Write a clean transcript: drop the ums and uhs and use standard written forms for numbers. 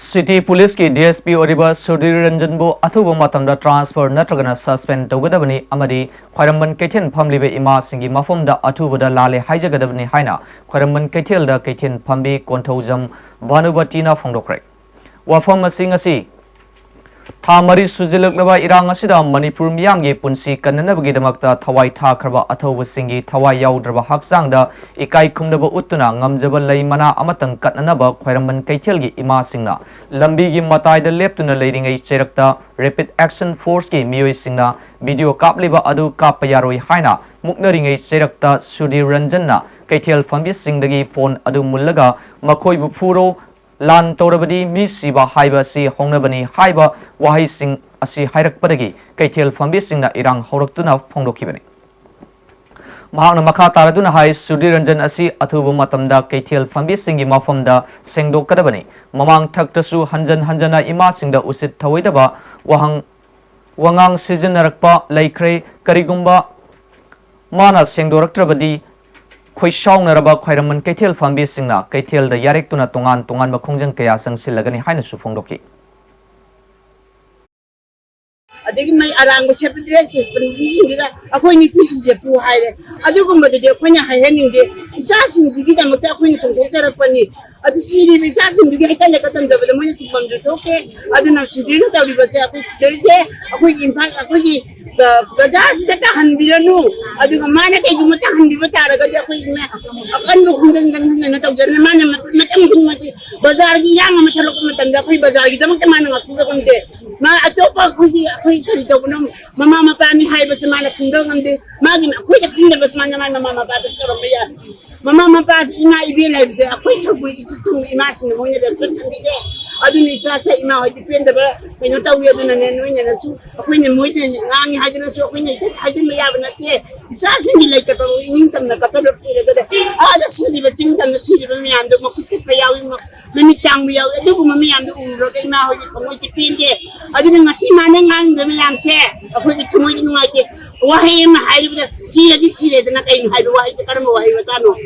City Police की DSP Oiriba Sudir Ranjan bu Athuba Matam da transfer Natraga Suspen tawgadabani amadi Khairamban Kaithen phamlibe ima singi mafum da Athuba da lale haijagadabani haina Khairamban Kaithel da Kaithen phambi konthaujam Vanubatina phongdokre wafam asing Thamari Suzilukaba Irang Asida Manipur Miamgi Punsi Kananabagi Damakta Tawai Takraba Athuba Singi Tawai Yaudraba Haksangda Ikai Kumdaba Utuna Ngamjaba Laymana Amatang Katnanaba Khairamban Kaithelgi Ima Singna Lambigi Matai the Leptuna Lading a Cherakta Rapid Action Force ki Mioi Singna Video Kapliba Adu Kapayaroi Haina Muknaring a Cherakta Sudir Ranjanna Kaithel Fambi Singdagi Phone Adu Mulaga Makoi Bufuro Lan Torabadi Misiba Haiba Si Hongnabani Haiba Wahai Sing Asi Hairak Padagi Kaithel Fambi Singna Irang Horaktuna Phongdokibani Mahakna Makha Taraduna Hai Sudir Ranjan Asi Athuba Matamda Kaithel Fambi Singi Mafamda Sengdokadabani Mamang Taktasu Hanjana Ima Singda Usit Thawaidaba Wangang Sizinnarakpa Haikhre Karigumba Mana Sengdoraktrabadi Khoishaung naraba Khairamban Kaithel Fambi Singna Kaithel da Yarek tuna tongan makhongjang kaya sang silagani haina su phongdoki adegi mai arang ko sepe dress bisingida akoi ni pisije pu haire adugumba de khonya hahening de isa singi da mata akoi ni chongdo charapani adu siri bisa singi ga kale katam da bada mani tupam do toke adu na sidino tawli bache akoi sidrise akoi impact akoi bazaar sida ta hanbiranu adu mana kai guma ta hanbiba tara ga akoi me akan do khunjang jang na taw jarna mana matam khumati bazaar gi yang matalok matam da akoi bazaar gi damang tamana ngaku ga konde ma atopa akoi kari to bunam mama mapani hai bache mana khundong amde magi akoi da khinde bas mana mama mapa da karomaya Mama mapas ina ibila bize akoi thabu itutung imasin mo ne da sutambi de aduni sa ima ho depende ba peno tawi aduna ne no ne su akoi ne mo de ngangi hajina su akoi ne hajin me yaba na te isa singi like ka inin tam na ka chalo de de ada siri ba ching tam siri ba mi am de mo kutti pa yawi mo mi tang mi yawi adu mo mi am de uro de ma ho de mo chi pinde aduni ngasi ma ne ngang de mi am se akoi de mo de ngai te wahi ma hai de siri de na kai hai wahi se karmo wahi ta no